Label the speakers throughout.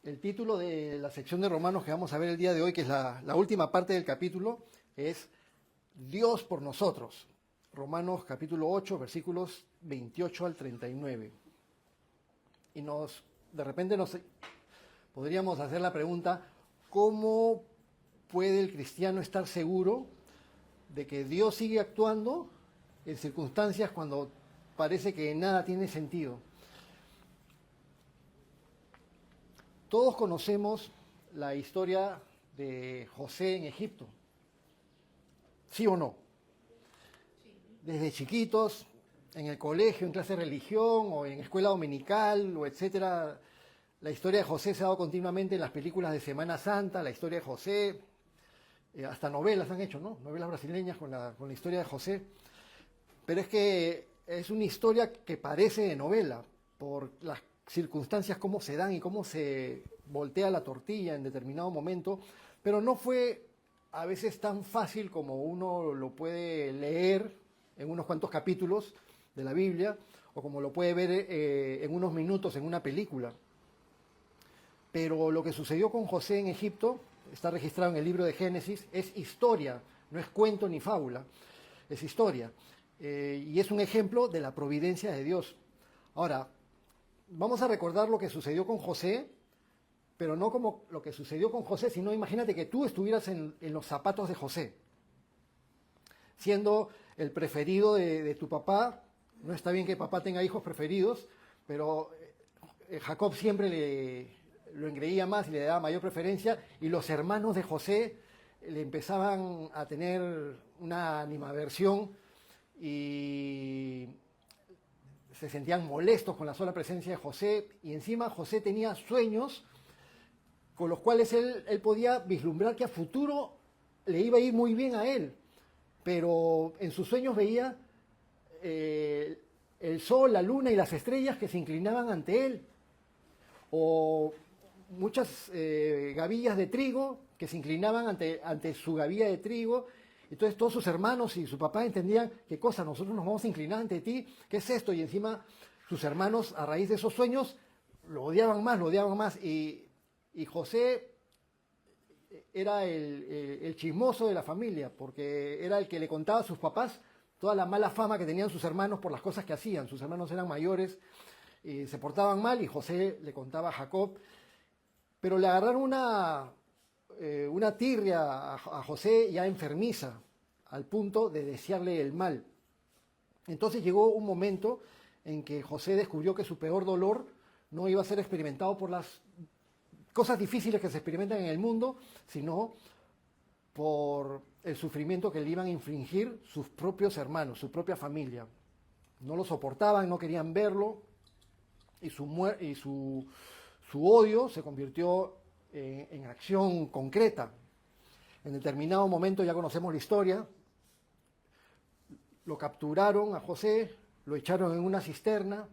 Speaker 1: El título de la sección de Romanos que vamos a ver el día de hoy, que es la última parte del capítulo, es Dios por nosotros. Romanos capítulo 8, versículos 28 al 39. Y de repente nos podríamos hacer la pregunta, ¿cómo puede el cristiano estar seguro de que Dios sigue actuando en circunstancias cuando parece que nada tiene sentido? Todos conocemos la historia de José en Egipto, ¿sí o no? Desde chiquitos, en el colegio, en clase de religión o en escuela dominical o etcétera, la historia de José se ha dado continuamente en las películas de Semana Santa, la historia de José, hasta novelas han hecho, ¿no? Novelas brasileñas con la historia de José. Pero es que es una historia que parece de novela, por las circunstancias, cómo se dan y cómo se voltea la tortilla en determinado momento, pero no fue a veces tan fácil como uno lo puede leer en unos cuantos capítulos de la Biblia, o como lo puede ver en unos minutos en una película. Pero lo que sucedió con José en Egipto, está registrado en el libro de Génesis, es historia, no es cuento ni fábula, es historia. Y es un ejemplo de la providencia de Dios. Ahora, vamos a recordar lo que sucedió con José, pero no como lo que sucedió con José, sino imagínate que tú estuvieras en los zapatos de José, siendo el preferido de tu papá. No está bien que papá tenga hijos preferidos, pero Jacob siempre lo engreía más y le daba mayor preferencia, y los hermanos de José le empezaban a tener una animadversión y se sentían molestos con la sola presencia de José, y encima José tenía sueños con los cuales él podía vislumbrar que a futuro le iba a ir muy bien a él, pero en sus sueños veía el sol, la luna y las estrellas que se inclinaban ante él, o muchas gavillas de trigo que se inclinaban ante su gavilla de trigo. Entonces todos sus hermanos y su papá entendían, ¿qué cosa? Nosotros nos vamos a inclinar ante ti, ¿qué es esto? Y encima sus hermanos, a raíz de esos sueños, lo odiaban más, y José era el chismoso de la familia, porque era el que le contaba a sus papás toda la mala fama que tenían sus hermanos por las cosas que hacían. Sus hermanos eran mayores y se portaban mal, y José le contaba a Jacob, pero le agarraron una tirria a José ya enfermiza, al punto de desearle el mal. Entonces llegó un momento en que José descubrió que su peor dolor no iba a ser experimentado por las cosas difíciles que se experimentan en el mundo, sino por el sufrimiento que le iban a infligir sus propios hermanos, su propia familia. No lo soportaban, no querían verlo, y su odio se convirtió en acción concreta. En determinado momento, ya conocemos la historia, lo capturaron a José, lo echaron en una cisterna,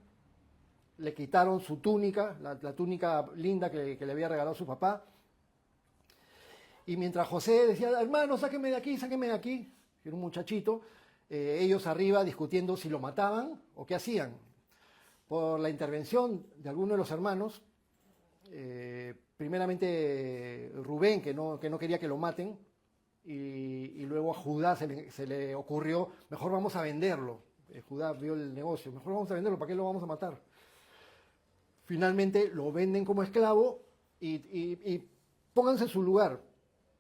Speaker 1: le quitaron su túnica, la túnica linda que le había regalado su papá, y mientras José decía, hermano, sáquenme de aquí, era un muchachito, ellos arriba discutiendo si lo mataban o qué hacían. Por la intervención de alguno de los hermanos, primeramente Rubén, que no quería que lo maten, y luego a Judá se le ocurrió, mejor vamos a venderlo. Judá vio el negocio, mejor vamos a venderlo, ¿para qué lo vamos a matar? Finalmente lo venden como esclavo, y pónganse en su lugar.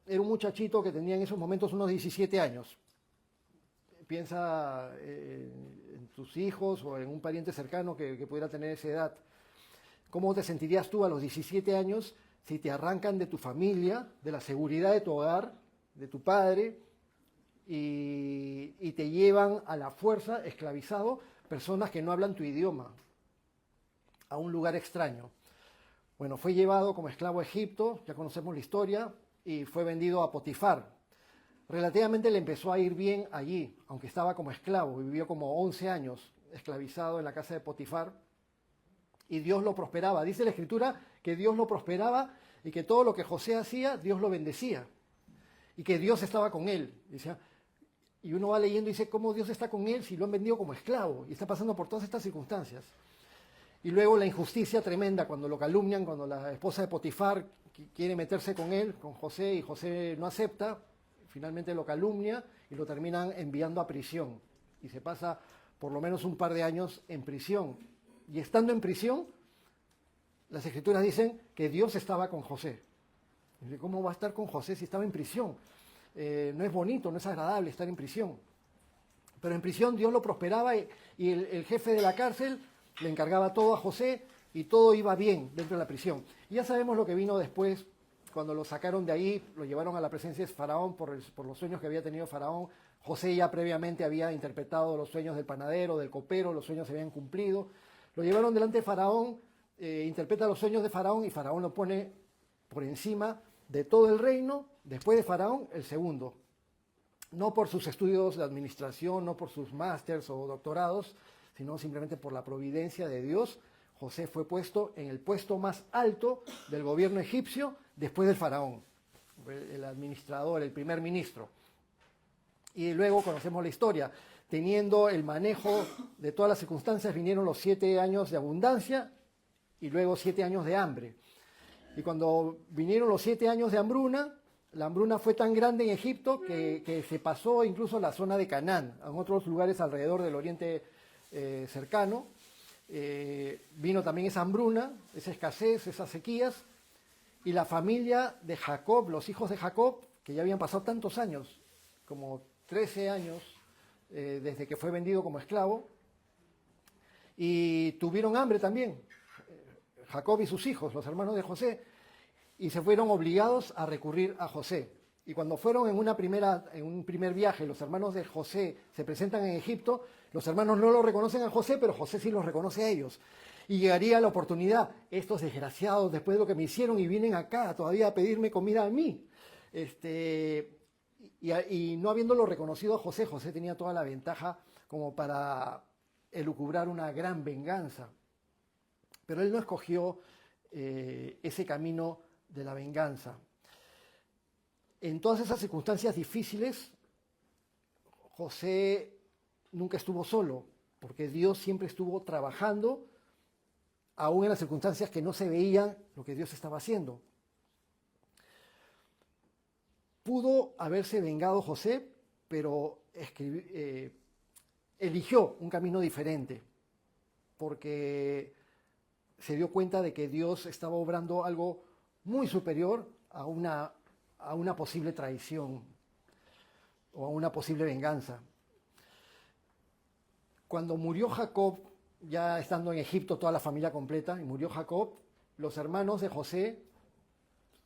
Speaker 1: Era un muchachito que tenía en esos momentos unos 17 años. Piensa en tus hijos o en un pariente cercano que pudiera tener esa edad. ¿Cómo te sentirías tú a los 17 años si te arrancan de tu familia, de la seguridad de tu hogar, de tu padre, y te llevan a la fuerza, esclavizado, personas que no hablan tu idioma, a un lugar extraño? Bueno, fue llevado como esclavo a Egipto, ya conocemos la historia, y fue vendido a Potifar. Relativamente le empezó a ir bien allí, aunque estaba como esclavo, vivió como 11 años esclavizado en la casa de Potifar, y Dios lo prosperaba. Dice la Escritura que Dios lo prosperaba y que todo lo que José hacía, Dios lo bendecía, y que Dios estaba con él. Y uno va leyendo y dice, ¿cómo Dios está con él si lo han vendido como esclavo y está pasando por todas estas circunstancias? Y luego la injusticia tremenda cuando lo calumnian, cuando la esposa de Potifar quiere meterse con él, con José, y José no acepta, finalmente lo calumnia y lo terminan enviando a prisión. Y se pasa por lo menos un par de años en prisión. Y estando en prisión, las escrituras dicen que Dios estaba con José. ¿Cómo va a estar con José si estaba en prisión? No es bonito, no es agradable estar en prisión. Pero en prisión Dios lo prosperaba y el jefe de la cárcel le encargaba todo a José y todo iba bien dentro de la prisión. Y ya sabemos lo que vino después, cuando lo sacaron de ahí, lo llevaron a la presencia de Faraón por los sueños que había tenido Faraón. José ya previamente había interpretado los sueños del panadero, del copero, los sueños se habían cumplido. Lo llevaron delante de Faraón, interpreta los sueños de Faraón y Faraón lo pone por encima de todo el reino, después de Faraón, el segundo. No por sus estudios de administración, no por sus másters o doctorados, sino simplemente por la providencia de Dios. José fue puesto en el puesto más alto del gobierno egipcio después del Faraón, el administrador, el primer ministro. Y luego conocemos la historia. Teniendo el manejo de todas las circunstancias, vinieron los 7 años de abundancia y luego 7 años de hambre. Y cuando vinieron los 7 años de hambruna, la hambruna fue tan grande en Egipto que se pasó incluso a la zona de Canaán, en otros lugares alrededor del oriente cercano. Vino también esa hambruna, esa escasez, esas sequías, y la familia de Jacob, los hijos de Jacob, que ya habían pasado tantos años, como 13 años, desde que fue vendido como esclavo, y tuvieron hambre también, Jacob y sus hijos, los hermanos de José, y se fueron obligados a recurrir a José. Y cuando fueron en un primer viaje, los hermanos de José se presentan en Egipto, los hermanos no lo reconocen a José, pero José sí los reconoce a ellos. Y llegaría la oportunidad, estos desgraciados, después de lo que me hicieron, y vienen acá todavía a pedirme comida a mí. Y no habiéndolo reconocido a José, José tenía toda la ventaja como para elucubrar una gran venganza. Pero él no escogió ese camino de la venganza. En todas esas circunstancias difíciles, José nunca estuvo solo, porque Dios siempre estuvo trabajando, aún en las circunstancias que no se veían lo que Dios estaba haciendo. Pudo haberse vengado José, pero eligió un camino diferente, porque se dio cuenta de que Dios estaba obrando algo muy superior a una posible traición o a una posible venganza. Cuando murió Jacob, ya estando en Egipto toda la familia completa, y murió Jacob, los hermanos de José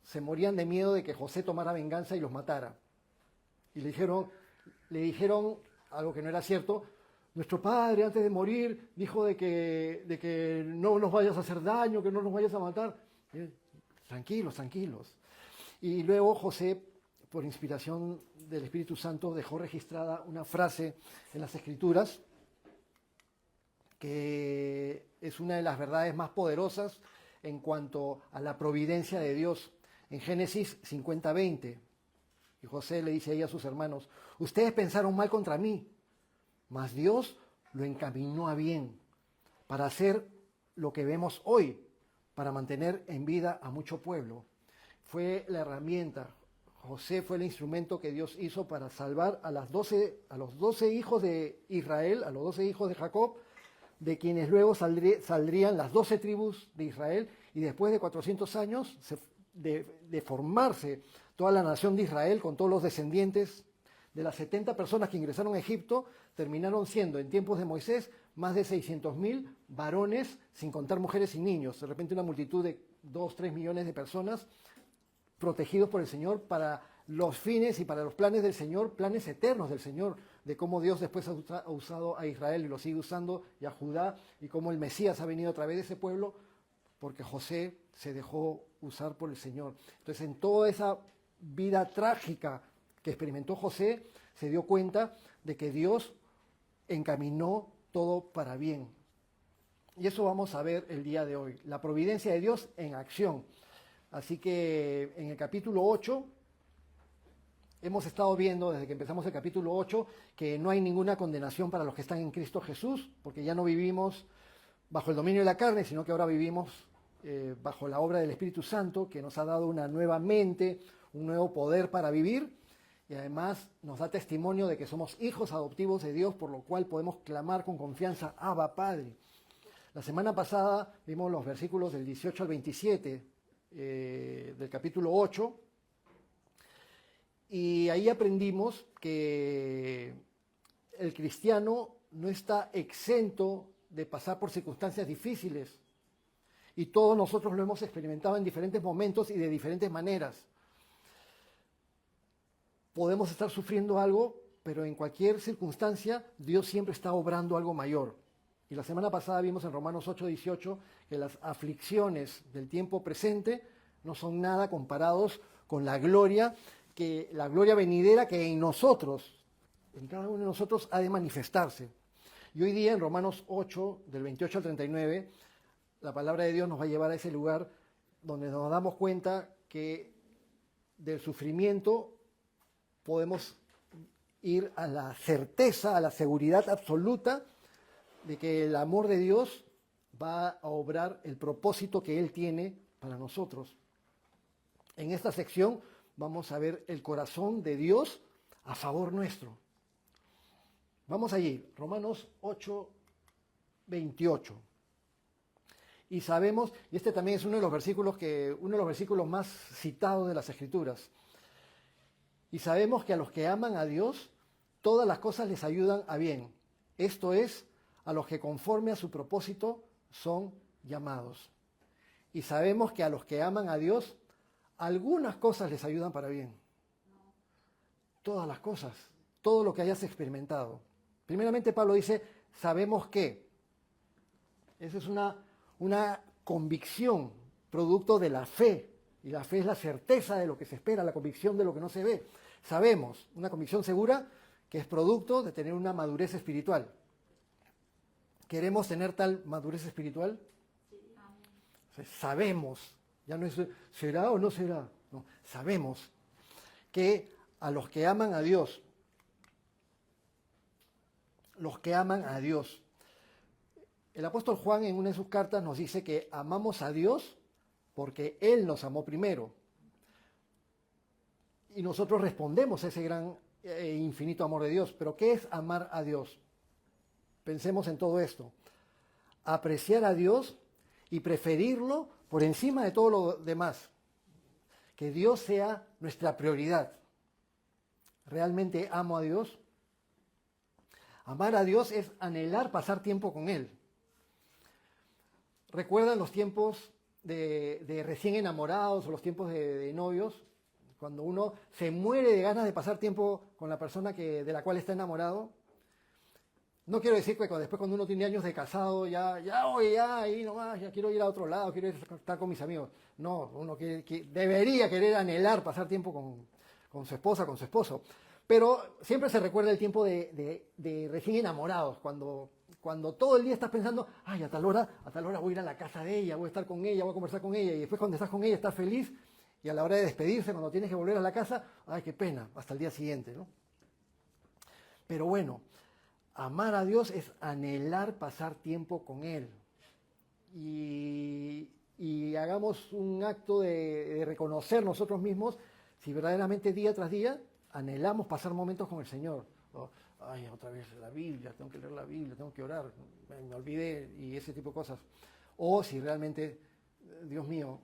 Speaker 1: se morían de miedo de que José tomara venganza y los matara. Y le dijeron algo que no era cierto: nuestro padre antes de morir dijo de que no nos vayas a hacer daño, que no nos vayas a matar. Tranquilos, tranquilos. Y luego José, por inspiración del Espíritu Santo, dejó registrada una frase en las Escrituras que es una de las verdades más poderosas en cuanto a la providencia de Dios. En Génesis 50:20, y José le dice ahí a sus hermanos: ustedes pensaron mal contra mí, mas Dios lo encaminó a bien para hacer lo que vemos hoy, para mantener en vida a mucho pueblo. Fue la herramienta. José fue el instrumento que Dios hizo para salvar a los 12 hijos de Israel, a los 12 hijos de Jacob, de quienes luego saldrían las 12 tribus de Israel, y después de 400 años de formarse toda la nación de Israel con todos los descendientes de las 70 personas que ingresaron a Egipto, terminaron siendo en tiempos de Moisés más de 600.000 varones, sin contar mujeres y niños. De repente una multitud de 2-3 millones de personas protegidos por el Señor para los fines y para los planes del Señor, planes eternos del Señor, de cómo Dios después ha usado a Israel y lo sigue usando, y a Judá, y cómo el Mesías ha venido a través de ese pueblo, porque José se dejó usar por el Señor. Entonces, en toda esa vida trágica que experimentó José, se dio cuenta de que Dios encaminó todo para bien. Y eso vamos a ver el día de hoy, la providencia de Dios en acción. Así que en el capítulo 8, hemos estado viendo desde que empezamos el capítulo 8 que no hay ninguna condenación para los que están en Cristo Jesús, porque ya no vivimos bajo el dominio de la carne, sino que ahora vivimos bajo la obra del Espíritu Santo, que nos ha dado una nueva mente, un nuevo poder para vivir, y además nos da testimonio de que somos hijos adoptivos de Dios, por lo cual podemos clamar con confianza: Abba, Padre. La semana pasada vimos los versículos del 18 al 27 del capítulo 8, y ahí aprendimos que el cristiano no está exento de pasar por circunstancias difíciles, y todos nosotros lo hemos experimentado en diferentes momentos y de diferentes maneras. Podemos estar sufriendo algo, pero en cualquier circunstancia Dios siempre está obrando algo mayor. Y la semana pasada vimos en Romanos 8:18 que las aflicciones del tiempo presente no son nada comparados con la gloria venidera que en nosotros, en cada uno de nosotros, ha de manifestarse. Y hoy día en Romanos 8, del 28 al 39, la palabra de Dios nos va a llevar a ese lugar donde nos damos cuenta que del sufrimiento podemos ir a la certeza, a la seguridad absoluta de que el amor de Dios va a obrar el propósito que Él tiene para nosotros. En esta sección vamos a ver el corazón de Dios a favor nuestro. Vamos allí, Romanos 8, 28. Y sabemos, y este también es uno de los versículos más citados de las Escrituras. Y sabemos que a los que aman a Dios, todas las cosas les ayudan a bien. Esto es, a los que conforme a su propósito son llamados. Y sabemos que a los que aman a Dios, algunas cosas les ayudan para bien. Todas las cosas, todo lo que hayas experimentado. Primeramente Pablo dice, sabemos que. Esa es una convicción, producto de la fe. Y la fe es la certeza de lo que se espera, la convicción de lo que no se ve. Sabemos, una convicción segura que es producto de tener una madurez espiritual. ¿Queremos tener tal madurez espiritual? Sí. Sabemos, ya no es ¿será o no será? No, sabemos que a los que aman a Dios, el apóstol Juan en una de sus cartas nos dice que amamos a Dios porque Él nos amó primero. Y nosotros respondemos a ese gran e infinito amor de Dios. Pero ¿qué es amar a Dios? Pensemos en todo esto. Apreciar a Dios y preferirlo por encima de todo lo demás. Que Dios sea nuestra prioridad. ¿Realmente amo a Dios? Amar a Dios es anhelar pasar tiempo con Él. ¿Recuerdan los tiempos de recién enamorados o los tiempos de novios? Cuando uno se muere de ganas de pasar tiempo con la persona de la cual está enamorado. No quiero decir que después cuando uno tiene años de casado, ya, ahí nomás, ya quiero ir a otro lado, quiero estar con mis amigos. No, uno debería querer anhelar pasar tiempo con su esposa, con su esposo. Pero siempre se recuerda el tiempo de recién enamorados, cuando todo el día estás pensando, ay, a tal hora voy a ir a la casa de ella, voy a estar con ella, voy a conversar con ella, y después cuando estás con ella estás feliz, y a la hora de despedirse, cuando tienes que volver a la casa, ay, qué pena, hasta el día siguiente, ¿no? Pero bueno, amar a Dios es anhelar pasar tiempo con Él. Y hagamos un acto de reconocer nosotros mismos si verdaderamente día tras día anhelamos pasar momentos con el Señor. Ay, otra vez la Biblia, tengo que leer la Biblia, tengo que orar, me olvidé y ese tipo de cosas. O si realmente, Dios mío,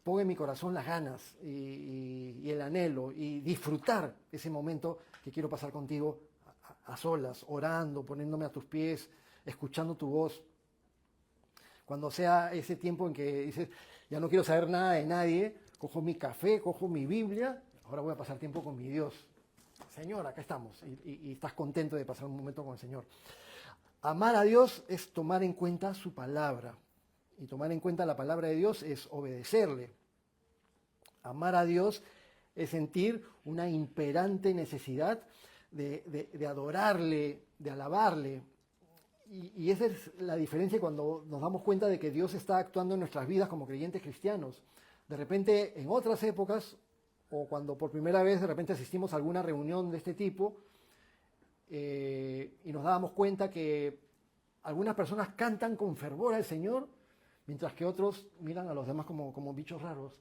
Speaker 1: pongo en mi corazón las ganas y el anhelo y disfrutar ese momento que quiero pasar contigo a solas, orando, poniéndome a tus pies, escuchando tu voz. Cuando sea ese tiempo en que dices, ya no quiero saber nada de nadie, cojo mi café, cojo mi Biblia, ahora voy a pasar tiempo con mi Dios. Señor, acá estamos, y estás contento de pasar un momento con el Señor. Amar a Dios es tomar en cuenta su palabra, y tomar en cuenta la palabra de Dios es obedecerle. Amar a Dios es sentir una imperante necesidad de adorarle, de alabarle. Y esa es la diferencia cuando nos damos cuenta de que Dios está actuando en nuestras vidas como creyentes cristianos. De repente, en otras épocas, o cuando por primera vez de repente asistimos a alguna reunión de este tipo, y nos dábamos cuenta que Algunas personas cantan con fervor al Señor, mientras que otros miran a los demás como bichos raros.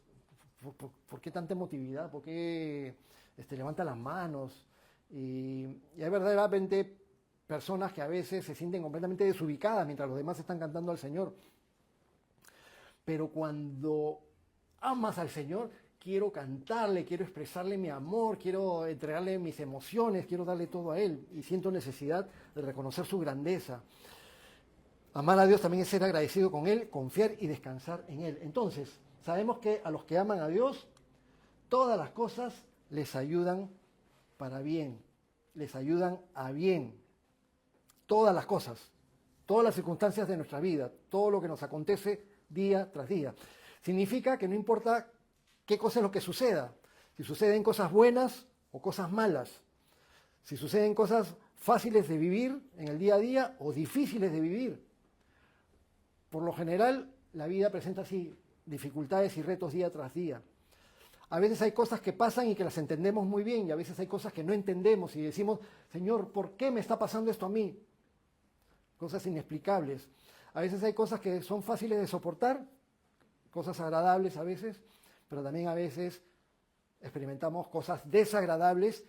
Speaker 1: ¿Por qué tanta emotividad? ¿Por qué levantan las manos? Y hay verdaderamente personas que a veces se sienten completamente desubicadas mientras los demás están cantando al Señor. Pero cuando amas al Señor, quiero cantarle, quiero expresarle mi amor, quiero entregarle mis emociones, quiero darle todo a Él y siento necesidad de reconocer su grandeza. Amar a Dios también es ser agradecido con Él, confiar y descansar en Él. Entonces, sabemos que a los que aman a Dios, todas las cosas les ayudan para bien, les ayudan a bien. Todas las cosas, todas las circunstancias de nuestra vida, todo lo que nos acontece día tras día. Significa que no importa qué cosa es lo que suceda, si suceden cosas buenas o cosas malas, si suceden cosas fáciles de vivir en el día a día o difíciles de vivir. Por lo general, la vida presenta así dificultades y retos día tras día. A veces hay cosas que pasan y que las entendemos muy bien, y a veces hay cosas que no entendemos y decimos, Señor, ¿por qué me está pasando esto a mí? Cosas inexplicables. A veces hay cosas que son fáciles de soportar, cosas agradables a veces, pero también a veces experimentamos cosas desagradables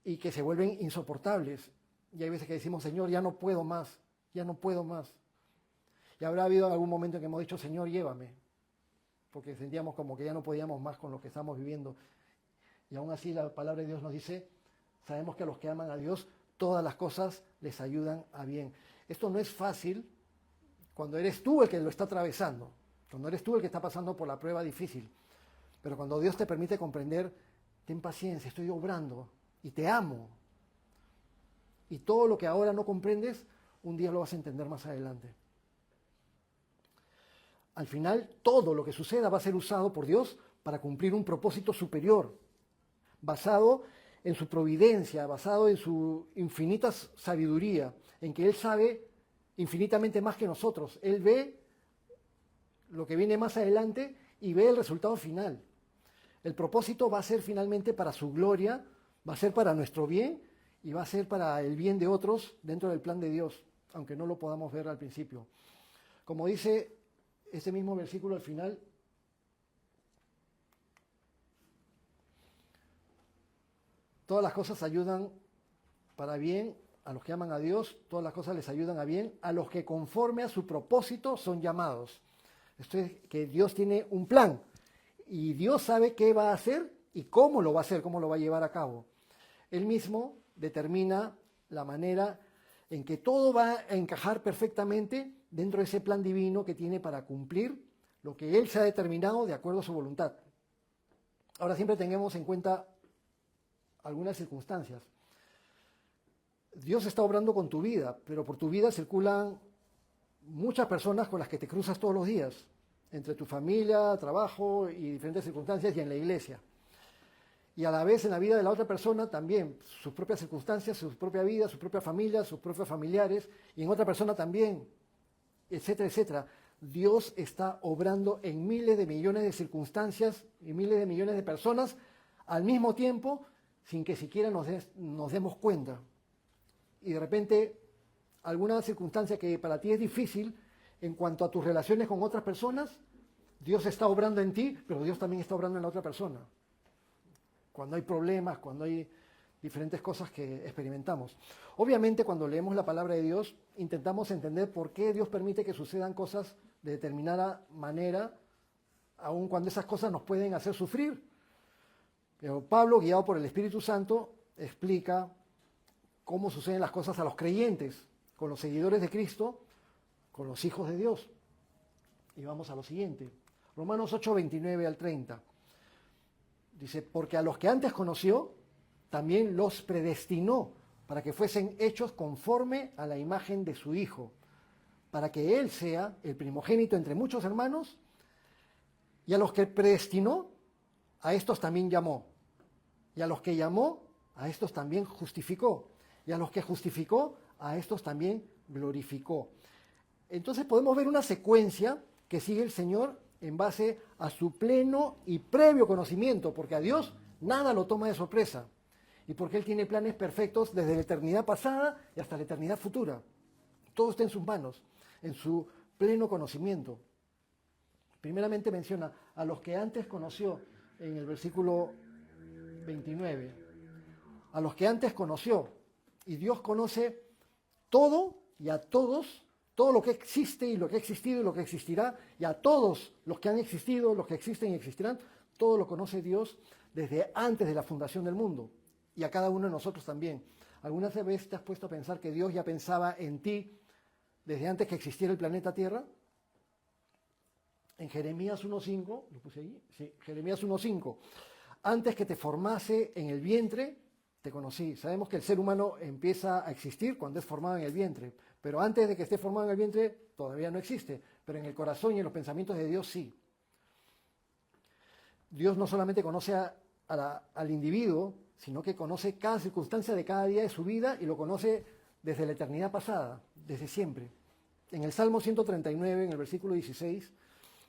Speaker 1: y que se vuelven insoportables. Y hay veces que decimos, Señor, ya no puedo más, ya no puedo más. Y habrá habido algún momento en que hemos dicho, Señor, llévame, porque sentíamos como que ya no podíamos más con lo que estamos viviendo. Y aún así la palabra de Dios nos dice, sabemos que a los que aman a Dios, todas las cosas les ayudan a bien. Esto no es fácil cuando eres tú el que lo está atravesando, cuando eres tú el que está pasando por la prueba difícil. Pero cuando Dios te permite comprender, ten paciencia, estoy obrando y te amo. Y todo lo que ahora no comprendes, un día lo vas a entender más adelante. Al final, todo lo que suceda va a ser usado por Dios para cumplir un propósito superior, basado en su providencia, basado en su infinita sabiduría, en que Él sabe infinitamente más que nosotros. Él ve lo que viene más adelante y ve el resultado final. El propósito va a ser finalmente para su gloria, va a ser para nuestro bien y va a ser para el bien de otros dentro del plan de Dios, aunque no lo podamos ver al principio. Como dice ese mismo versículo al final, todas las cosas ayudan para bien a los que aman a Dios, todas las cosas les ayudan a bien a los que conforme a su propósito son llamados. Esto es que Dios tiene un plan y Dios sabe qué va a hacer y cómo lo va a hacer, cómo lo va a llevar a cabo. Él mismo determina la manera en que todo va a encajar perfectamente dentro de ese plan divino que tiene para cumplir lo que Él se ha determinado de acuerdo a su voluntad. Ahora siempre tengamos en cuenta algunas circunstancias. Dios está obrando con tu vida, pero por tu vida circulan muchas personas con las que te cruzas todos los días, entre tu familia, trabajo y diferentes circunstancias y en la iglesia. Y a la vez en la vida de la otra persona también, sus propias circunstancias, su propia vida, su propia familia, sus propios familiares, y en otra persona también, etcétera, etcétera. Dios está obrando en miles de millones de circunstancias y miles de millones de personas al mismo tiempo, sin que siquiera nos demos cuenta. Y de repente, alguna circunstancia que para ti es difícil en cuanto a tus relaciones con otras personas, Dios está obrando en ti, pero Dios también está obrando en la otra persona. Cuando hay problemas, cuando hay diferentes cosas que experimentamos. Obviamente, cuando leemos la palabra de Dios, intentamos entender por qué Dios permite que sucedan cosas de determinada manera, aun cuando esas cosas nos pueden hacer sufrir. Pero Pablo, guiado por el Espíritu Santo, explica cómo suceden las cosas a los creyentes, con los seguidores de Cristo, con los hijos de Dios. Y vamos a lo siguiente. Romanos 8, 29 al 30. Dice, porque a los que antes conoció, también los predestinó para que fuesen hechos conforme a la imagen de su Hijo, para que Él sea el primogénito entre muchos hermanos, y a los que predestinó, a estos también llamó, y a los que llamó, a estos también justificó, y a los que justificó, a estos también glorificó. Entonces podemos ver una secuencia que sigue el Señor en base a su pleno y previo conocimiento, porque a Dios nada lo toma de sorpresa, y porque Él tiene planes perfectos desde la eternidad pasada y hasta la eternidad futura. Todo está en sus manos, en su pleno conocimiento. Primeramente menciona a los que antes conoció en el versículo 29. A los que antes conoció. Y Dios conoce todo y a todos, todo lo que existe y lo que ha existido y lo que existirá, y a todos los que han existido, los que existen y existirán, todo lo conoce Dios desde antes de la fundación del mundo. Y a cada uno de nosotros también. ¿Alguna vez te has puesto a pensar que Dios ya pensaba en ti desde antes que existiera el planeta Tierra? En Jeremías 1.5, ¿lo puse ahí? Sí, Jeremías 1.5. Antes que te formase en el vientre, te conocí. Sabemos que el ser humano empieza a existir cuando es formado en el vientre, pero antes de que esté formado en el vientre todavía no existe, pero en el corazón y en los pensamientos de Dios sí. Dios no solamente conoce al individuo, sino que conoce cada circunstancia de cada día de su vida y lo conoce desde la eternidad pasada, desde siempre. En el Salmo 139, en el versículo 16,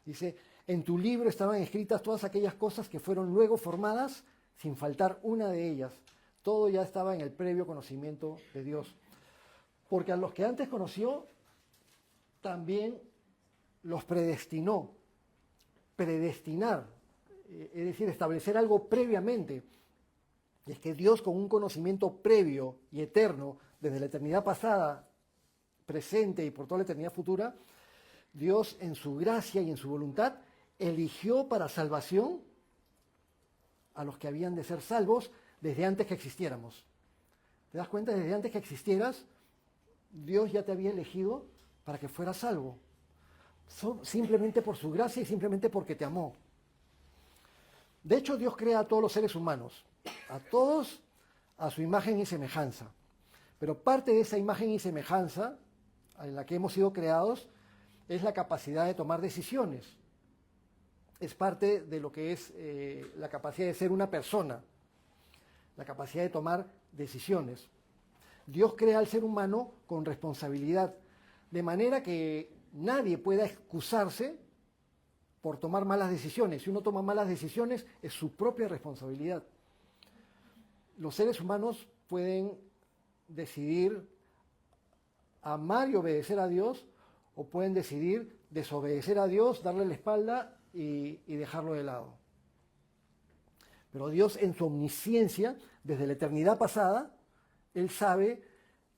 Speaker 1: dice: en tu libro estaban escritas todas aquellas cosas que fueron luego formadas, sin faltar una de ellas. Todo ya estaba en el previo conocimiento de Dios. Porque a los que antes conoció, también los predestinó. Predestinar, es decir, establecer algo previamente. Y es que Dios, con un conocimiento previo y eterno, desde la eternidad pasada, presente y por toda la eternidad futura, Dios, en su gracia y en su voluntad, eligió para salvación a los que habían de ser salvos desde antes que existiéramos. ¿Te das cuenta? Desde antes que existieras, Dios ya te había elegido para que fueras salvo. Simplemente por su gracia y simplemente porque te amó. De hecho, Dios crea a todos los seres humanos, a todos a su imagen y semejanza. Pero parte de esa imagen y semejanza en la que hemos sido creados es la capacidad de tomar decisiones. Es parte de lo que es la capacidad de ser una persona, la capacidad de tomar decisiones. Dios crea al ser humano con responsabilidad, de manera que nadie pueda excusarse por tomar malas decisiones. Si uno toma malas decisiones, es su propia responsabilidad. Los seres humanos pueden decidir amar y obedecer a Dios, o pueden decidir desobedecer a Dios, darle la espalda y dejarlo de lado. Pero Dios, en su omnisciencia, desde la eternidad pasada, Él sabe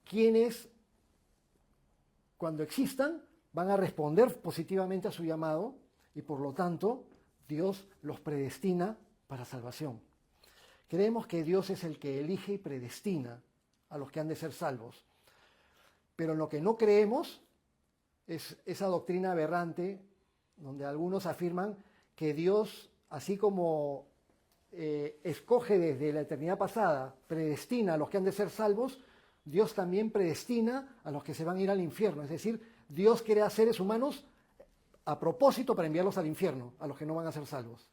Speaker 1: quiénes, cuando existan, van a responder positivamente a su llamado, y por lo tanto, Dios los predestina para salvación. Creemos que Dios es el que elige y predestina a los que han de ser salvos. Pero en lo que no creemos es esa doctrina aberrante donde algunos afirman que Dios, así como escoge desde la eternidad pasada, predestina a los que han de ser salvos, Dios también predestina a los que se van a ir al infierno. Es decir, Dios crea seres humanos a propósito para enviarlos al infierno, a los que no van a ser salvos.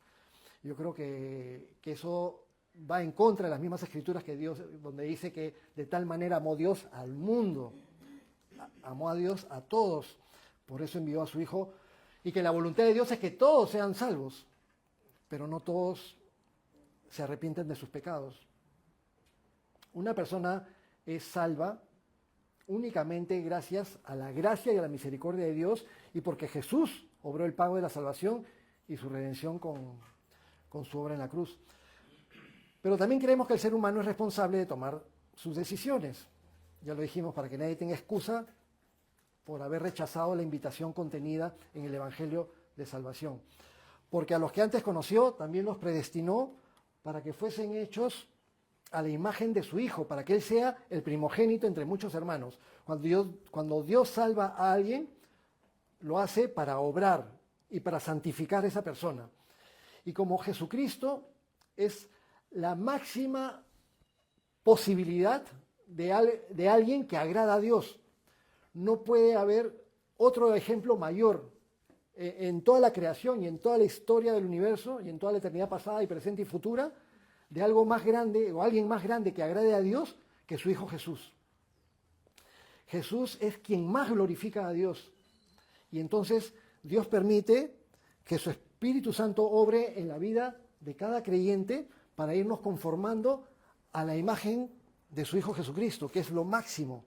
Speaker 1: Yo creo que eso va en contra de las mismas escrituras que Dios, donde dice que de tal manera amó Dios al mundo, amó a Dios a todos, por eso envió a su Hijo, y que la voluntad de Dios es que todos sean salvos, pero no todos se arrepienten de sus pecados. Una persona es salva únicamente gracias a la gracia y a la misericordia de Dios, y porque Jesús obró el pago de la salvación y su redención con su obra en la cruz. Pero también creemos que el ser humano es responsable de tomar sus decisiones. Ya lo dijimos, para que nadie tenga excusa por haber rechazado la invitación contenida en el Evangelio de salvación. Porque a los que antes conoció, también los predestinó para que fuesen hechos a la imagen de su Hijo, para que Él sea el primogénito entre muchos hermanos. Cuando Dios salva a alguien, lo hace para obrar y para santificar a esa persona. Y como Jesucristo es la máxima posibilidad de alguien que agrada a Dios, no puede haber otro ejemplo mayor en toda la creación y en toda la historia del universo y en toda la eternidad pasada y presente y futura, de algo más grande o alguien más grande que agrade a Dios que su Hijo Jesús. Jesús es quien más glorifica a Dios, y entonces Dios permite que su Espíritu Santo obre en la vida de cada creyente para irnos conformando a la imagen de su Hijo Jesucristo, que es lo máximo.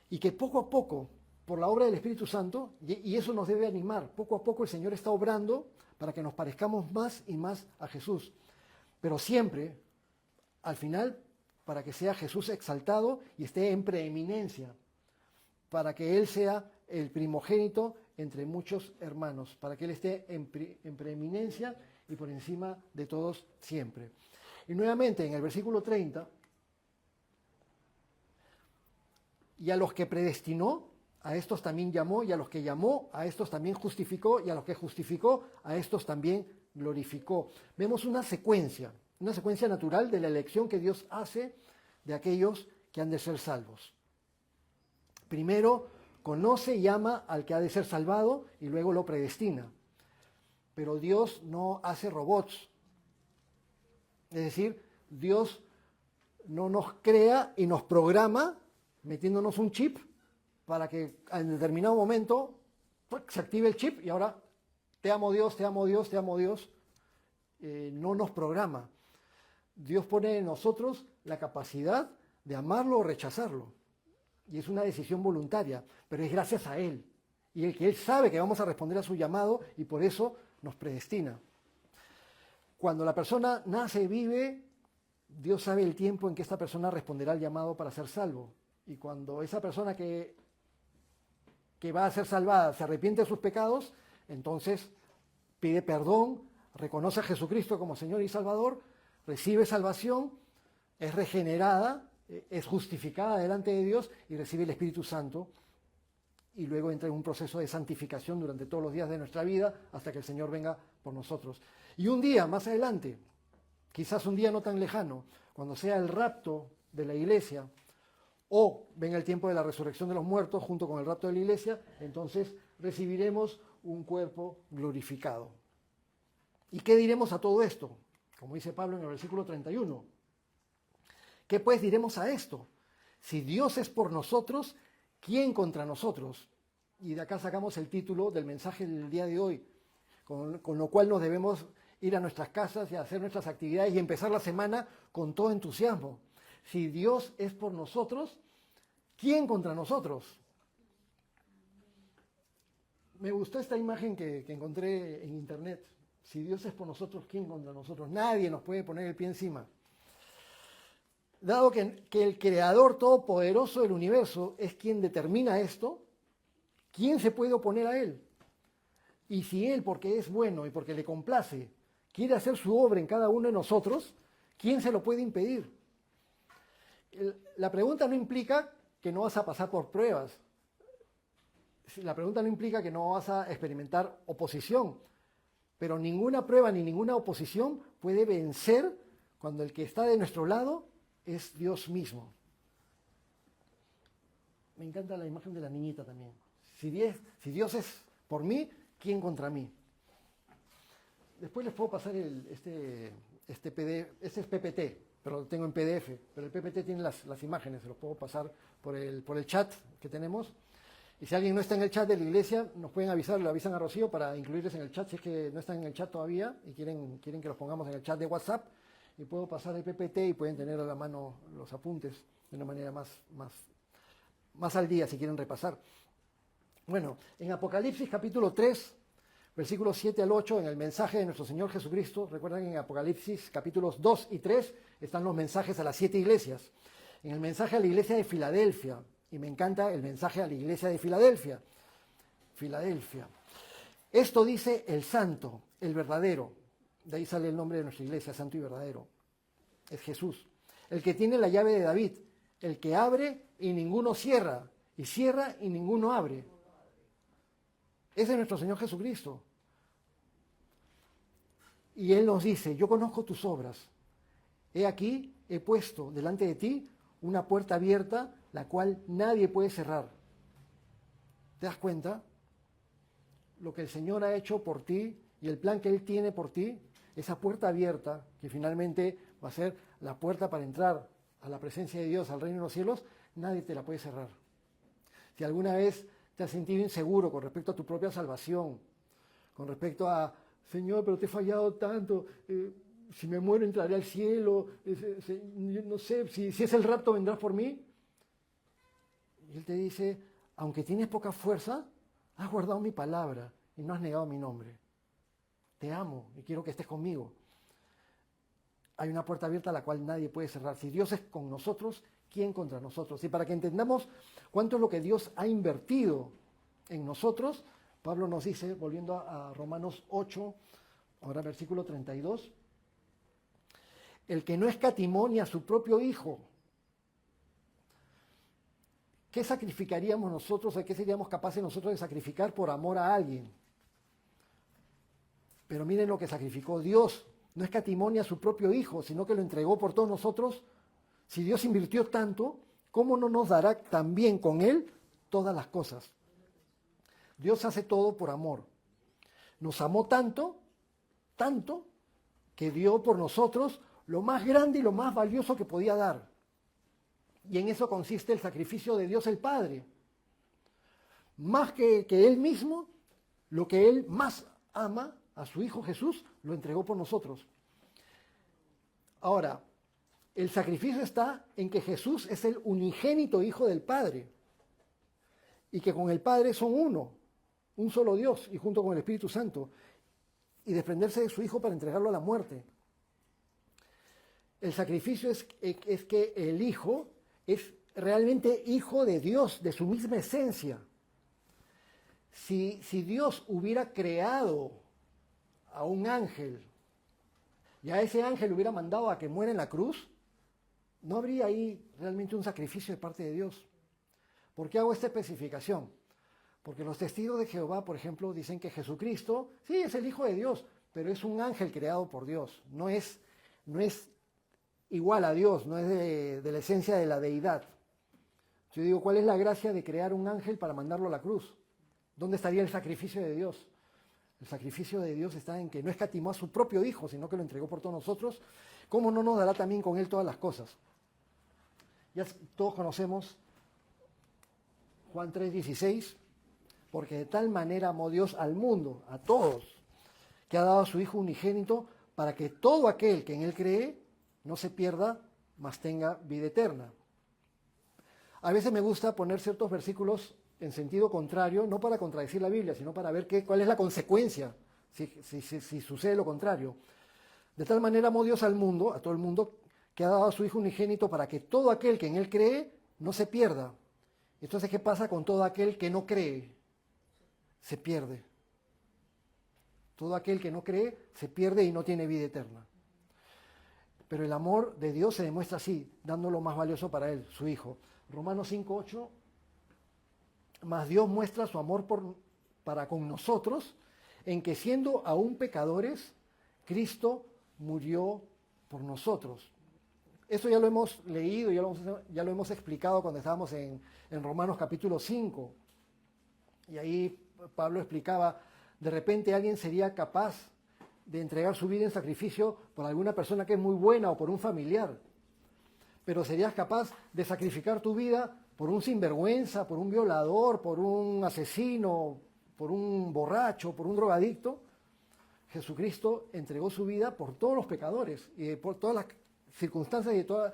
Speaker 1: Y que poco a poco, por la obra del Espíritu Santo, y eso nos debe animar, poco a poco el Señor está obrando para que nos parezcamos más y más a Jesús. Pero siempre, al final, para que sea Jesús exaltado y esté en preeminencia, para que Él sea el primogénito entre muchos hermanos, para que Él esté en preeminencia y por encima de todos siempre. Y nuevamente en el versículo 30, y a los que predestinó, a estos también llamó, y a los que llamó, a estos también justificó, y a los que justificó, a estos también glorificó. Vemos una secuencia natural de la elección que Dios hace de aquellos que han de ser salvos. Primero, conoce y ama al que ha de ser salvado y luego lo predestina. Pero Dios no hace robots. Es decir, Dios no nos crea y nos programa metiéndonos un chip para que en determinado momento se active el chip y ahora te amo Dios, te amo Dios, te amo Dios. No nos programa. Dios pone en nosotros la capacidad de amarlo o rechazarlo. Y es una decisión voluntaria, pero es gracias a Él. Y el que Él sabe que vamos a responder a su llamado y por eso nos predestina. Cuando la persona nace y vive, Dios sabe el tiempo en que esta persona responderá al llamado para ser salvo. Y cuando esa persona que va a ser salvada se arrepiente de sus pecados, entonces pide perdón, reconoce a Jesucristo como Señor y Salvador, recibe salvación, es regenerada, es justificada delante de Dios y recibe el Espíritu Santo y luego entra en un proceso de santificación durante todos los días de nuestra vida hasta que el Señor venga por nosotros. Y un día más adelante, quizás un día no tan lejano, cuando sea el rapto de la iglesia o venga el tiempo de la resurrección de los muertos junto con el rapto de la iglesia, entonces recibiremos un cuerpo glorificado. ¿Y qué diremos a todo esto? Como dice Pablo en el versículo 31. ¿Qué pues diremos a esto? Si Dios es por nosotros, ¿quién contra nosotros? Y de acá sacamos el título del mensaje del día de hoy, con lo cual nos debemos ir a nuestras casas y hacer nuestras actividades y empezar la semana con todo entusiasmo. Si Dios es por nosotros, ¿quién contra nosotros? Me gustó esta imagen que encontré en internet. Si Dios es por nosotros, ¿quién contra nosotros? Nadie nos puede poner el pie encima. Dado que el Creador Todopoderoso del universo es quien determina esto, ¿quién se puede oponer a Él? Y si Él, porque es bueno y porque le complace, quiere hacer su obra en cada uno de nosotros, ¿quién se lo puede impedir? La pregunta no implica que no vas a pasar por pruebas. La pregunta no implica que no vas a experimentar oposición. Pero ninguna prueba ni ninguna oposición puede vencer cuando el que está de nuestro lado es Dios mismo. Me encanta la imagen de la niñita también. Si Dios es por mí, ¿quién contra mí? Después les puedo pasar este es PPT, pero lo tengo en PDF. Pero el PPT tiene las imágenes, se los puedo pasar por el chat que tenemos. Y si alguien no está en el chat de la iglesia, nos pueden avisar, le avisan a Rocío para incluirles en el chat si es que no están en el chat todavía y quieren que los pongamos en el chat de WhatsApp. Y puedo pasar el PPT y pueden tener a la mano los apuntes de una manera más al día si quieren repasar. Bueno, en Apocalipsis capítulo 3, versículos 7 al 8, en el mensaje de nuestro Señor Jesucristo, recuerdan que en Apocalipsis capítulos 2 y 3 están los mensajes a las 7 iglesias. En el mensaje a la iglesia de Filadelfia, y me encanta el mensaje a la iglesia de Filadelfia. Filadelfia. Esto dice el santo, el verdadero. De ahí sale el nombre de nuestra iglesia, santo y verdadero. Es Jesús. El que tiene la llave de David. El que abre y ninguno cierra. Y cierra y ninguno abre. Ese es nuestro Señor Jesucristo. Y Él nos dice, yo conozco tus obras. He aquí, he puesto delante de ti una puerta abierta, la cual nadie puede cerrar. ¿Te das cuenta? Lo que el Señor ha hecho por ti y el plan que Él tiene por ti, esa puerta abierta, que finalmente va a ser la puerta para entrar a la presencia de Dios, al reino de los cielos, nadie te la puede cerrar. Si alguna vez te has sentido inseguro con respecto a tu propia salvación, con respecto a, Señor, pero te he fallado tanto, si me muero entraré al cielo, no sé, si es el rapto vendrás por mí. Y Él te dice, aunque tienes poca fuerza, has guardado mi palabra y no has negado mi nombre. Te amo y quiero que estés conmigo. Hay una puerta abierta a la cual nadie puede cerrar. Si Dios es con nosotros, ¿quién contra nosotros? Y para que entendamos cuánto es lo que Dios ha invertido en nosotros, Pablo nos dice, volviendo a Romanos 8, ahora versículo 32, el que no escatimó ni a su propio Hijo. ¿Qué sacrificaríamos nosotros? ¿O qué seríamos capaces nosotros de sacrificar por amor a alguien? Pero miren lo que sacrificó Dios. No escatimó ni a su propio Hijo, sino que lo entregó por todos nosotros. Si Dios invirtió tanto, ¿cómo no nos dará también con Él todas las cosas? Dios hace todo por amor. Nos amó tanto, tanto, que dio por nosotros lo más grande y lo más valioso que podía dar. Y en eso consiste el sacrificio de Dios el Padre. Más que Él mismo, lo que Él más ama, a su Hijo Jesús, lo entregó por nosotros. Ahora, el sacrificio está en que Jesús es el unigénito Hijo del Padre y que con el Padre son uno, un solo Dios y junto con el Espíritu Santo, y desprenderse de su Hijo para entregarlo a la muerte. El sacrificio es que el Hijo es realmente Hijo de Dios, de su misma esencia. Si Dios hubiera creado a un ángel y a ese ángel hubiera mandado a que muera en la cruz, no habría ahí realmente un sacrificio de parte de Dios. ¿Por qué hago esta especificación? Porque los testigos de Jehová, por ejemplo, dicen que Jesucristo, sí, es el Hijo de Dios, pero es un ángel creado por Dios. No es igual a Dios, no es de la esencia de la deidad. Yo digo, ¿cuál es la gracia de crear un ángel para mandarlo a la cruz? ¿Dónde estaría el sacrificio de Dios? El sacrificio de Dios está en que no escatimó a su propio Hijo, sino que lo entregó por todos nosotros. ¿Cómo no nos dará también con Él todas las cosas? Ya todos conocemos Juan 3:16, porque de tal manera amó Dios al mundo, a todos, que ha dado a su Hijo unigénito, para que todo aquel que en Él cree no se pierda, mas tenga vida eterna. A veces me gusta poner ciertos versículos en sentido contrario, no para contradecir la Biblia, sino para ver cuál es la consecuencia si sucede lo contrario. De tal manera amó Dios al mundo, a todo el mundo, que ha dado a su Hijo unigénito para que todo aquel que en Él cree no se pierda. Entonces, ¿qué pasa con todo aquel que no cree? Se pierde. Todo aquel que no cree se pierde y no tiene vida eterna. Pero el amor de Dios se demuestra así, dando lo más valioso para Él, su Hijo. Romanos 5:8. Mas Dios muestra su amor para con nosotros, en que siendo aún pecadores, Cristo murió por nosotros. Eso ya lo hemos leído, ya lo hemos explicado cuando estábamos en Romanos capítulo 5. Y ahí Pablo explicaba, de repente alguien sería capaz de entregar su vida en sacrificio por alguna persona que es muy buena o por un familiar. Pero serías capaz de sacrificar tu vida por un sinvergüenza, por un violador, por un asesino, por un borracho, por un drogadicto. Jesucristo entregó su vida por todos los pecadores y por todas las circunstancias y de todas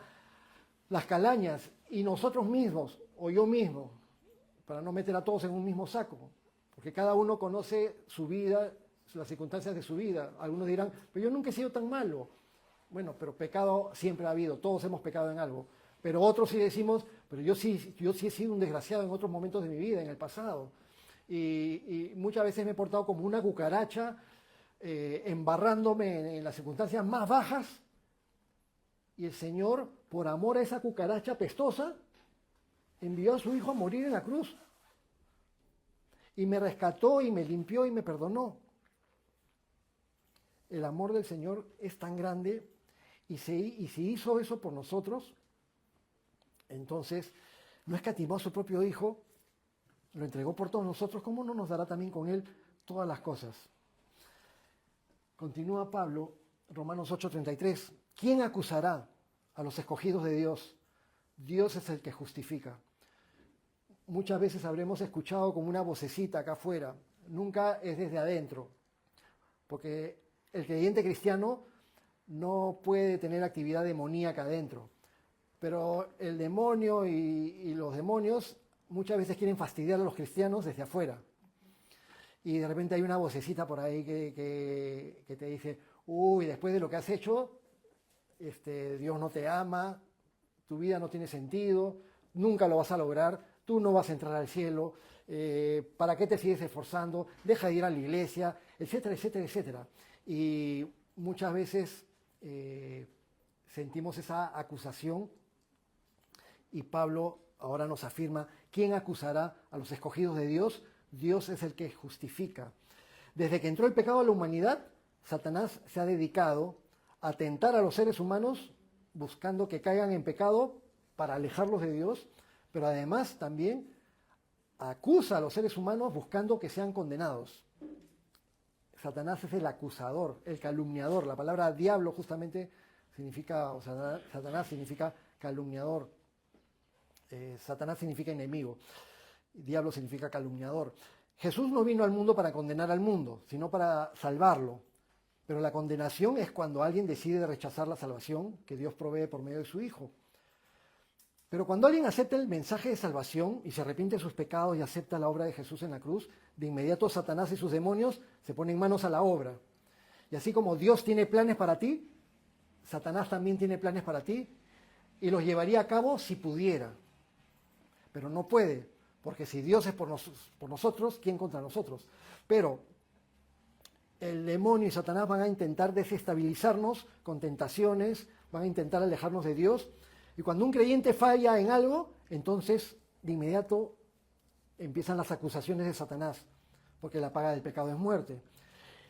Speaker 1: las calañas. Y nosotros mismos, o yo mismo, para no meter a todos en un mismo saco, porque cada uno conoce su vida, las circunstancias de su vida. Algunos dirán, pero yo nunca he sido tan malo. Bueno, pero pecado siempre ha habido, todos hemos pecado en algo. Pero otros sí decimos, pero yo sí he sido un desgraciado en otros momentos de mi vida, en el pasado. Y muchas veces me he portado como una cucaracha, embarrándome en las circunstancias más bajas. Y el Señor, por amor a esa cucaracha pestosa, envió a su Hijo a morir en la cruz. Y me rescató y me limpió y me perdonó. El amor del Señor es tan grande y si hizo eso por nosotros, entonces no escatimó a su propio Hijo, lo entregó por todos nosotros, ¿cómo no nos dará también con Él todas las cosas? Continúa Pablo, Romanos 8:33. ¿Quién acusará a los escogidos de Dios? Dios es el que justifica. Muchas veces habremos escuchado como una vocecita acá afuera, nunca es desde adentro, porque el creyente cristiano no puede tener actividad demoníaca adentro, pero el demonio y los demonios muchas veces quieren fastidiar a los cristianos desde afuera. Y de repente hay una vocecita por ahí que te dice, uy, después de lo que has hecho, Dios no te ama, tu vida no tiene sentido, nunca lo vas a lograr, tú no vas a entrar al cielo, ¿para qué te sigues esforzando? Deja de ir a la iglesia, etcétera, etcétera, etcétera. Y muchas veces sentimos esa acusación y Pablo ahora nos afirma, ¿quién acusará a los escogidos de Dios? Dios es el que justifica. Desde que entró el pecado a la humanidad, Satanás se ha dedicado a tentar a los seres humanos buscando que caigan en pecado para alejarlos de Dios, pero además también acusa a los seres humanos buscando que sean condenados. Satanás es el acusador, el calumniador. La palabra diablo justamente significa, o sea, Satanás significa calumniador. Satanás significa enemigo. Diablo significa calumniador. Jesús no vino al mundo para condenar al mundo, sino para salvarlo. Pero la condenación es cuando alguien decide rechazar la salvación que Dios provee por medio de su Hijo. Pero cuando alguien acepta el mensaje de salvación y se arrepiente de sus pecados y acepta la obra de Jesús en la cruz, de inmediato Satanás y sus demonios se ponen manos a la obra. Y así como Dios tiene planes para ti, Satanás también tiene planes para ti y los llevaría a cabo si pudiera. Pero no puede, porque si Dios es por nosotros, ¿quién contra nosotros? Pero el demonio y Satanás van a intentar desestabilizarnos con tentaciones, van a intentar alejarnos de Dios. Y cuando un creyente falla en algo, entonces de inmediato empiezan las acusaciones de Satanás, porque la paga del pecado es muerte.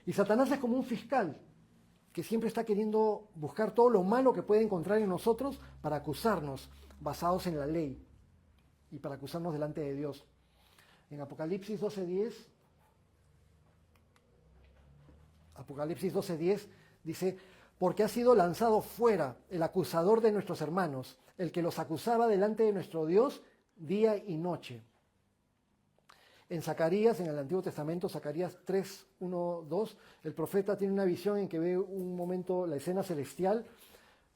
Speaker 1: Y Satanás es como un fiscal que siempre está queriendo buscar todo lo malo que puede encontrar en nosotros para acusarnos, basados en la ley, y para acusarnos delante de Dios. En Apocalipsis 12:10 dice, porque ha sido lanzado fuera el acusador de nuestros hermanos, el que los acusaba delante de nuestro Dios día y noche. En Zacarías, en el Antiguo Testamento, Zacarías 3:1-2, el profeta tiene una visión en que ve un momento la escena celestial,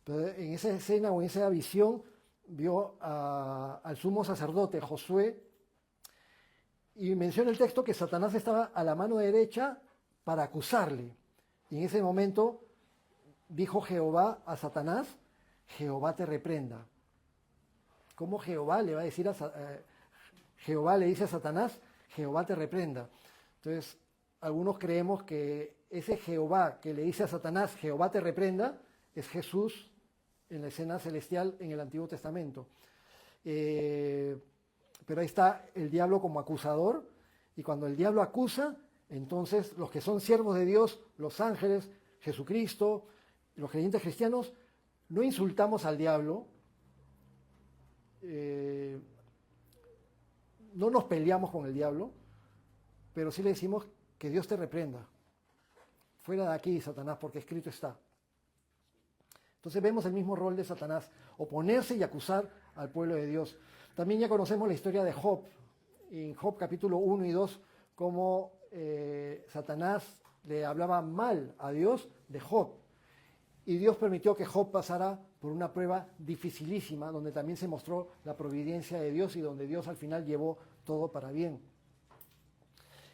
Speaker 1: pero en esa escena o en esa visión vio al sumo sacerdote Josué y menciona el texto que Satanás estaba a la mano derecha para acusarle. Y en ese momento dijo Jehová a Satanás, Jehová te reprenda. ¿Cómo Jehová le va a decir Jehová le dice a Satanás, Jehová te reprenda? Entonces, algunos creemos que ese Jehová que le dice a Satanás, Jehová te reprenda, es Jesús en la escena celestial en el Antiguo Testamento. Pero ahí está el diablo como acusador, y cuando el diablo acusa, entonces los que son siervos de Dios, los ángeles, Jesucristo, los creyentes cristianos, no insultamos al diablo, no nos peleamos con el diablo, pero sí le decimos que Dios te reprenda. Fuera de aquí, Satanás, porque escrito está. Entonces vemos el mismo rol de Satanás, oponerse y acusar al pueblo de Dios. También ya conocemos la historia de Job, en Job capítulo 1 y 2, cómo Satanás le hablaba mal a Dios de Job. Y Dios permitió que Job pasara por una prueba dificilísima, donde también se mostró la providencia de Dios y donde Dios al final llevó todo para bien.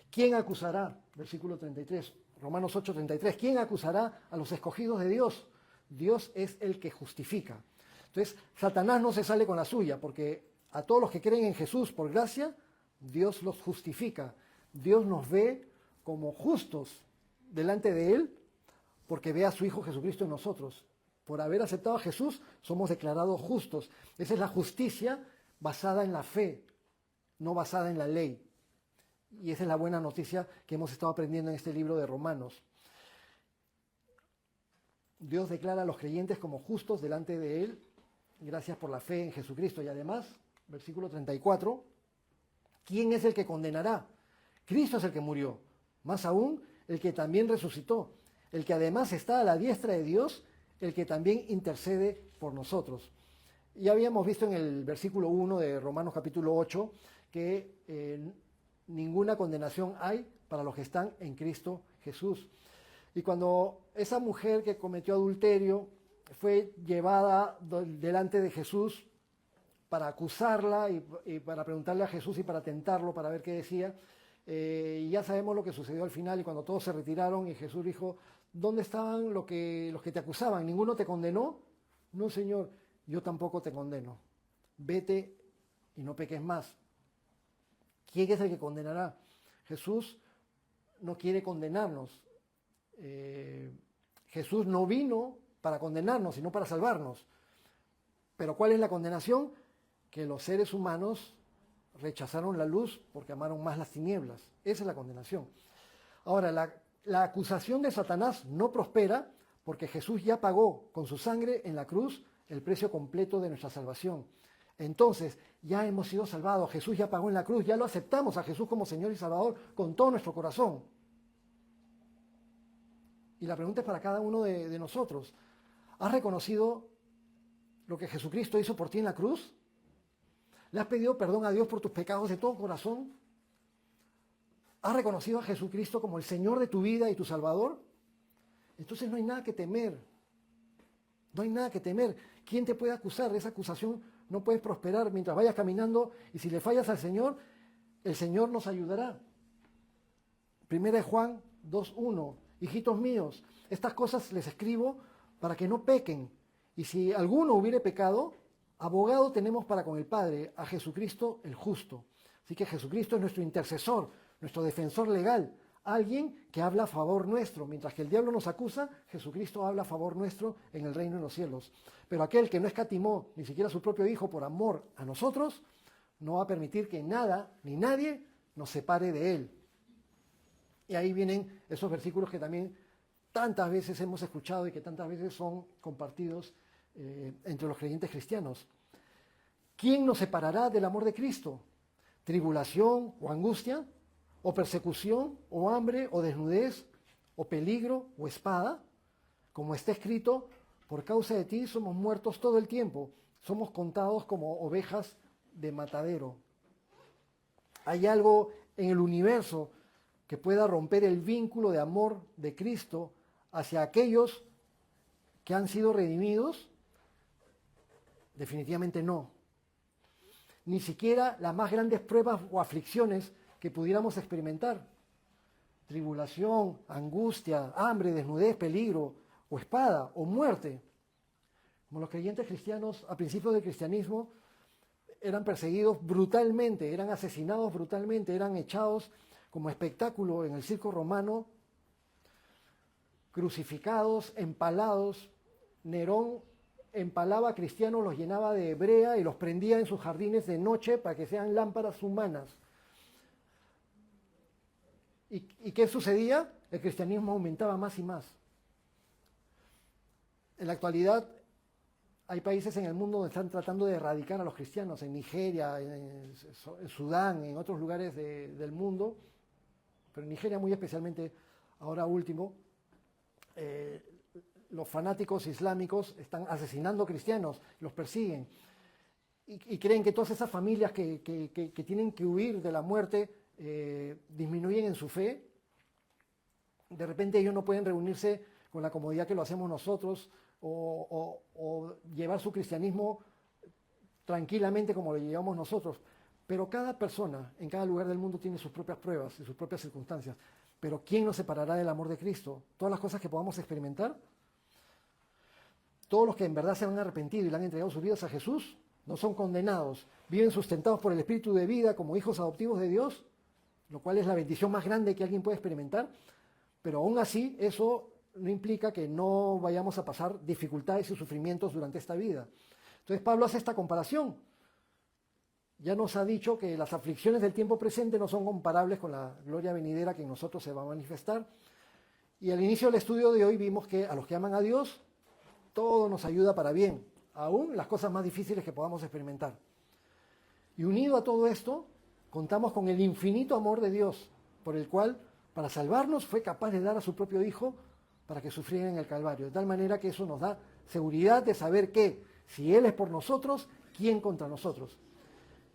Speaker 1: ¿Quién acusará? Versículo 33, Romanos 8:33. ¿Quién acusará a los escogidos de Dios? Dios es el que justifica. Entonces, Satanás no se sale con la suya, porque a todos los que creen en Jesús por gracia, Dios los justifica. Dios nos ve como justos delante de Él, porque ve a su Hijo Jesucristo en nosotros. Por haber aceptado a Jesús, somos declarados justos. Esa es la justicia basada en la fe, no basada en la ley. Y esa es la buena noticia que hemos estado aprendiendo en este libro de Romanos. Dios declara a los creyentes como justos delante de Él, gracias por la fe en Jesucristo. Y además, versículo 34, ¿quién es el que condenará? Cristo es el que murió, más aún el que también resucitó, el que además está a la diestra de Dios, el que también intercede por nosotros. Ya habíamos visto en el versículo 1 de Romanos capítulo 8 que ninguna condenación hay para los que están en Cristo Jesús. Y cuando esa mujer que cometió adulterio fue llevada delante de Jesús para acusarla y para preguntarle a Jesús y para tentarlo, para ver qué decía. Y ya sabemos lo que sucedió al final y cuando todos se retiraron y Jesús dijo, ¿dónde estaban los que te acusaban? ¿Ninguno te condenó? No, Señor, yo tampoco te condeno. Vete y no peques más. ¿Quién es el que condenará? Jesús no quiere condenarnos. Jesús no vino para condenarnos, sino para salvarnos. Pero ¿cuál es la condenación? Que los seres humanos rechazaron la luz porque amaron más las tinieblas. Esa es la condenación. Ahora, la acusación de Satanás no prospera porque Jesús ya pagó con su sangre en la cruz el precio completo de nuestra salvación. Entonces, ya hemos sido salvados. Jesús ya pagó en la cruz, ya lo aceptamos a Jesús como Señor y Salvador con todo nuestro corazón. Y la pregunta es para cada uno de nosotros. ¿Has reconocido lo que Jesucristo hizo por ti en la cruz? ¿Le has pedido perdón a Dios por tus pecados de todo corazón? ¿Has reconocido a Jesucristo como el Señor de tu vida y tu Salvador? Entonces no hay nada que temer. No hay nada que temer. ¿Quién te puede acusar? Esa acusación no puede prosperar mientras vayas caminando y si le fallas al Señor, el Señor nos ayudará. Primera de Juan 2:1. Hijitos míos, estas cosas les escribo para que no pequen. Y si alguno hubiere pecado, abogado tenemos para con el Padre, a Jesucristo el justo. Así que Jesucristo es nuestro intercesor, nuestro defensor legal, alguien que habla a favor nuestro. Mientras que el diablo nos acusa, Jesucristo habla a favor nuestro en el reino de los cielos. Pero aquel que no escatimó ni siquiera a su propio Hijo por amor a nosotros, no va a permitir que nada ni nadie nos separe de Él. Y ahí vienen esos versículos que también tantas veces hemos escuchado y que tantas veces son compartidos entre los creyentes cristianos. ¿Quién nos separará del amor de Cristo? ¿Tribulación o angustia? ¿O persecución? ¿O hambre? ¿O desnudez? ¿O peligro? ¿O espada? Como está escrito, por causa de ti somos muertos todo el tiempo, somos contados como ovejas de matadero. ¿Hay algo en el universo que pueda romper el vínculo de amor de Cristo hacia aquellos que han sido redimidos? Definitivamente no. Ni siquiera las más grandes pruebas o aflicciones que pudiéramos experimentar. Tribulación, angustia, hambre, desnudez, peligro, o espada, o muerte. Como los creyentes cristianos, a principios del cristianismo, eran perseguidos brutalmente, eran asesinados brutalmente, eran echados como espectáculo en el circo romano, crucificados, empalados. Nerón empalaba a cristianos, los llenaba de brea y los prendía en sus jardines de noche para que sean lámparas humanas. ¿Y qué sucedía? El cristianismo aumentaba más y más. En la actualidad hay países en el mundo donde están tratando de erradicar a los cristianos, en Nigeria, en Sudán, en otros lugares del mundo, pero en Nigeria muy especialmente, ahora último, los fanáticos islámicos están asesinando cristianos, los persiguen, y creen que todas esas familias que tienen que huir de la muerte disminuyen en su fe. De repente ellos no pueden reunirse con la comodidad que lo hacemos nosotros, o llevar su cristianismo tranquilamente como lo llevamos nosotros. Pero cada persona en cada lugar del mundo tiene sus propias pruebas y sus propias circunstancias. Pero ¿quién nos separará del amor de Cristo? Todas las cosas que podamos experimentar. Todos los que en verdad se han arrepentido y le han entregado sus vidas a Jesús no son condenados. Viven sustentados por el Espíritu de vida como hijos adoptivos de Dios, lo cual es la bendición más grande que alguien puede experimentar. Pero aún así, eso no implica que no vayamos a pasar dificultades y sufrimientos durante esta vida. Entonces Pablo hace esta comparación. Ya nos ha dicho que las aflicciones del tiempo presente no son comparables con la gloria venidera que en nosotros se va a manifestar. Y al inicio del estudio de hoy vimos que a los que aman a Dios, todo nos ayuda para bien, aún las cosas más difíciles que podamos experimentar. Y unido a todo esto, contamos con el infinito amor de Dios, por el cual, para salvarnos, fue capaz de dar a su propio Hijo para que sufriera en el Calvario. De tal manera que eso nos da seguridad de saber que, si Él es por nosotros, ¿quién contra nosotros?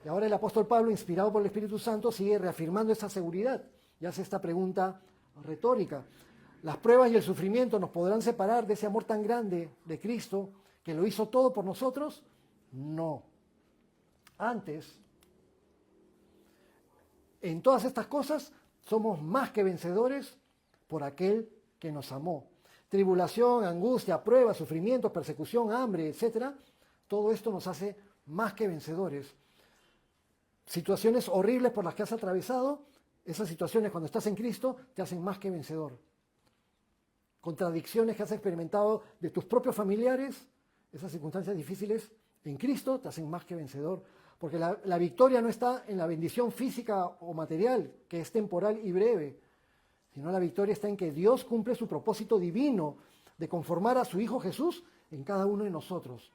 Speaker 1: Y ahora el apóstol Pablo, inspirado por el Espíritu Santo, sigue reafirmando esa seguridad y hace esta pregunta retórica. ¿Las pruebas y el sufrimiento nos podrán separar de ese amor tan grande de Cristo, que lo hizo todo por nosotros? No. Antes, en todas estas cosas, somos más que vencedores por aquel que nos amó. Tribulación, angustia, prueba, sufrimiento, persecución, hambre, etcétera. Todo esto nos hace más que vencedores. Situaciones horribles por las que has atravesado, esas situaciones cuando estás en Cristo te hacen más que vencedor. Contradicciones que has experimentado de tus propios familiares, esas circunstancias difíciles en Cristo te hacen más que vencedor. Porque la victoria no está en la bendición física o material, que es temporal y breve, sino la victoria está en que Dios cumple su propósito divino de conformar a su Hijo Jesús en cada uno de nosotros.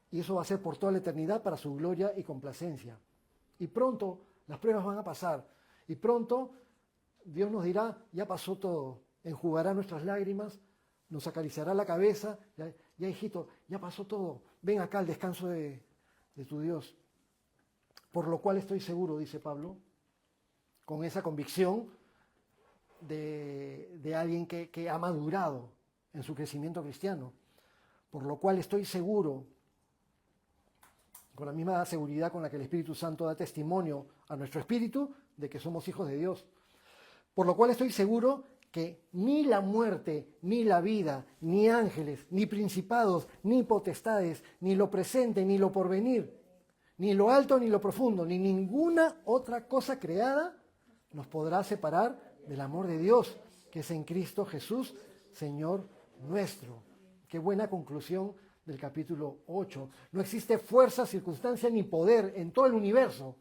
Speaker 1: Y eso va a ser por toda la eternidad para su gloria y complacencia. Y pronto las pruebas van a pasar. Y pronto Dios nos dirá, ya pasó todo. Enjugará nuestras lágrimas, nos acariciará la cabeza. Ya hijito, ya pasó todo. Ven acá al descanso de tu Dios. Por lo cual estoy seguro, dice Pablo, con esa convicción de alguien que ha madurado en su crecimiento cristiano. Por lo cual estoy seguro, con la misma seguridad con la que el Espíritu Santo da testimonio a nuestro espíritu de que somos hijos de Dios. Por lo cual estoy seguro que ni la muerte, ni la vida, ni ángeles, ni principados, ni potestades, ni lo presente, ni lo porvenir, ni lo alto, ni lo profundo, ni ninguna otra cosa creada nos podrá separar del amor de Dios, que es en Cristo Jesús, Señor nuestro. Qué buena conclusión del capítulo 8. No existe fuerza, circunstancia ni poder en todo el universo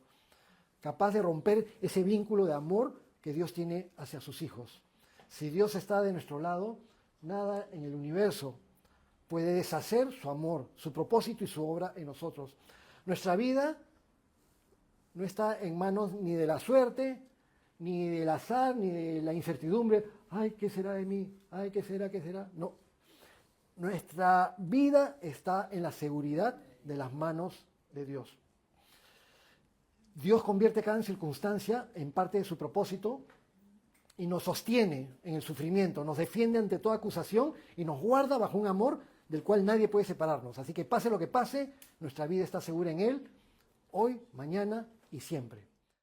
Speaker 1: capaz de romper ese vínculo de amor que Dios tiene hacia sus hijos. Si Dios está de nuestro lado, nada en el universo puede deshacer su amor, su propósito y su obra en nosotros. Nuestra vida no está en manos ni de la suerte, ni del azar, ni de la incertidumbre. Ay, ¿qué será de mí? Ay, ¿qué será? ¿Qué será? No. Nuestra vida está en la seguridad de las manos de Dios. Dios convierte cada circunstancia en parte de su propósito y nos sostiene en el sufrimiento, nos defiende ante toda acusación y nos guarda bajo un amor del cual nadie puede separarnos. Así que pase lo que pase, nuestra vida está segura en Él, hoy, mañana y siempre.